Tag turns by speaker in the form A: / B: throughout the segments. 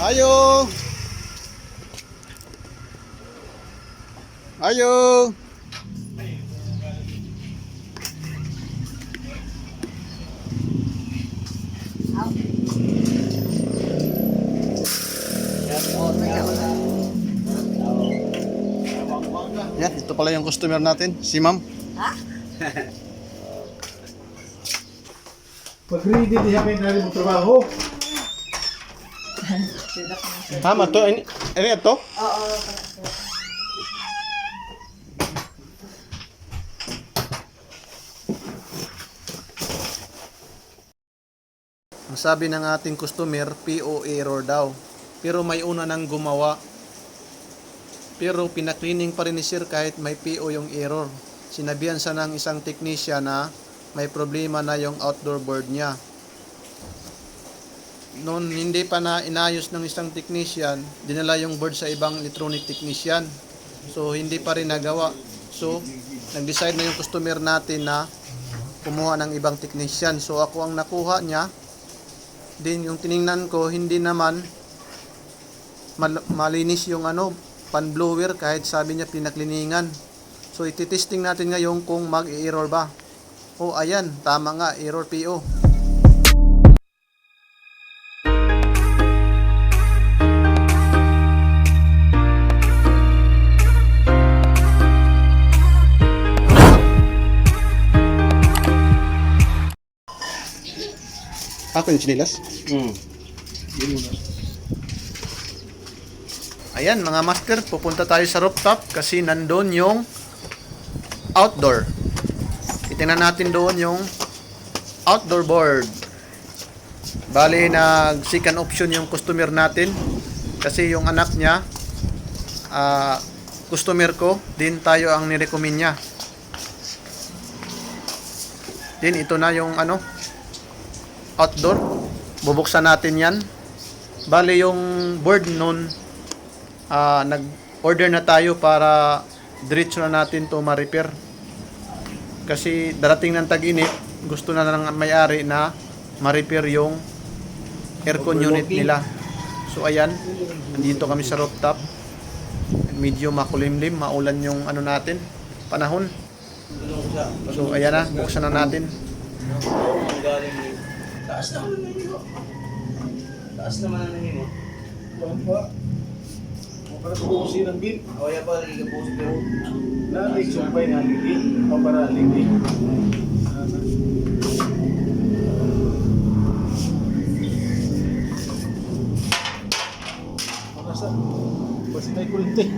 A: Ayo. Ayo. Yan, ito pala yung customer natin, si Ma'am.
B: Ha?
C: Pag-ready diya kayo na rin mo trabaho.
A: Ma'am, ini ito?
B: Oo.
A: Ang sabi ng ating customer, PO error daw. Pero may una nang gumawa. Pero pinaklining pa rin ni Sir kahit may PO yung error. Sinabihan sa ng isang technician na may problema na yung outdoor board niya. Noon hindi pa na inayos ng isang technician, dinala yung board sa ibang electronic technician. So hindi pa rin nagawa. So nag-decide na yung customer natin na kumuha ng ibang technician. So ako ang nakuha niya. Din yung tiningnan ko, hindi naman malinis yung pan blower kahit sabi niya pinakliningan. So ititesting natin ngayon kung mag-error ba. Oh ayan, tama nga, error PO. Ako yung sinilas? Ayan mga master, pupunta tayo sa rooftop kasi nandun yung outdoor. Itingnan natin doon yung outdoor board. Bali nag second option yung customer natin kasi yung anak niya customer ko, din tayo ang nirecommend niya. Din ito na yung outdoor. Bubuksan natin yan. Bali yung board nun nag-order na tayo para diretso na natin to ma-repair. Kasi darating ng tag-init, gusto na ng may-ari na ma-repair yung aircon unit nila. So ayan, nandito kami sa rooftop. Medyo makulimlim, maulan yung natin, panahon. So ayan na, buksan na natin.
D: Taas naman ang nangin mo. Taas naman ang nangin mo.
C: Buwan pa. Para pupusin ang bin.
D: O yan pa, naging kapusin pero.
C: Nalig sumpay na ligid. Para ligid. Makasa. Basta tayo kulit eh.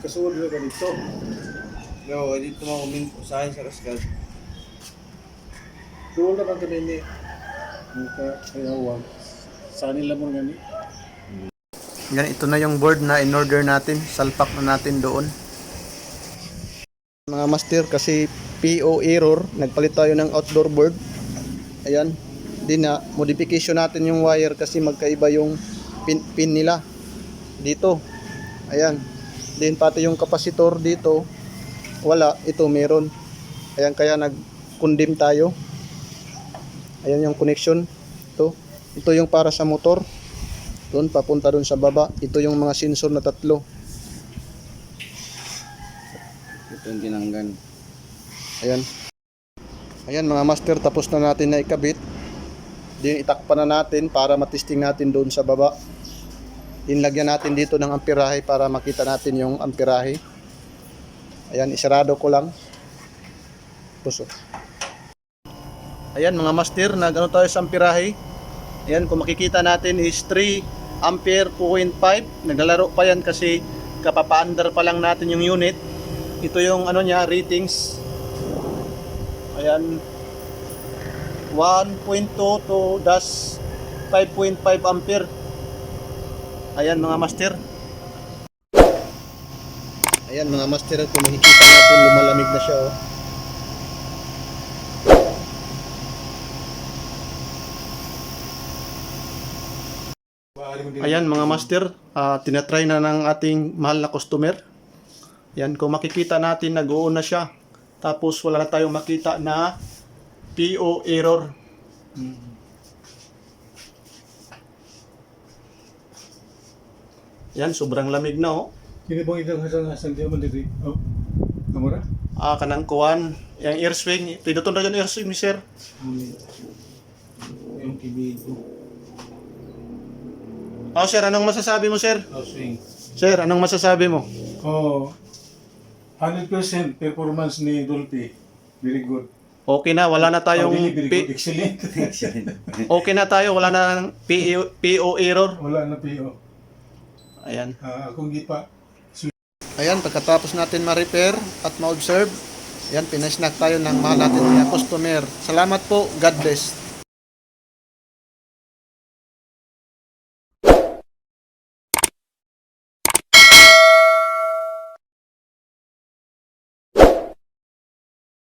C: Kasuod ka dito.
D: No, dito mo kumin sa akin sa Rascal.
C: Doon na bang kami ni kayawag. Sa nila mo nga ni.
A: Yan, ito na yung board na in-order natin. Salpak na natin doon. Mga master, kasi PO error, nagpalit tayo ng outdoor board. Ayan, din na modification natin yung wire kasi magkaiba yung pin nila dito. Ayan, din pati yung kapasitor dito wala, ito meron. Ayan, kaya nag-condemn tayo. Ayan yung connection. Ito yung para sa motor. Doon papunta doon sa baba. Ito yung mga sensor na 3.
D: Ito yung tinanggan.
A: Ayan. Ayan mga master, tapos na natin na ikabit. Din itakpan na natin para matesting natin doon sa baba. Dinlagyan natin dito ng amperahe para makita natin yung amperahe. Ayan, isarado ko lang. Puso. Ayan mga master, nag-ano tayo sa amperahe. Ayan, kung makikita natin is 3 ampere 0.5. Naglalaro pa yan kasi kapapa-under pa lang natin yung unit. Ito yung niya, ratings. Ayan, 1.2 to 5.5 ampere. Ayan mga master. Ayan mga master, kung makikita natin lumalamig na siya oh. Ayan mga master, tinatry na ng ating mahal na customer. Yan, kung makikita natin nag-on na siya. Tapos wala na tayong makita na PO error. Yan, sobrang lamig na oh.
C: Kini bang itang hasang diyan man dito? Oh. Kamera?
A: Kanang kuwan, yung air swing. Pinuton na yung air swing, sir.
C: Yung kibigo.
A: Sir, anong masasabi mo, sir?
C: Swing.
A: Sir, anong masasabi mo?
C: Oh. 100% performance ni Dolphy. Very good.
A: Okay na, wala na tayong
C: Very good. Excellent.
A: okay na tayo, wala na PO error.
C: Wala na PO.
A: Ayan.
C: Akong gipa.
A: Ayan, pagkatapos natin ma-repair at ma-observe, ayan, pinasnack tayo ng mahal natin na customer. Salamat po, God bless.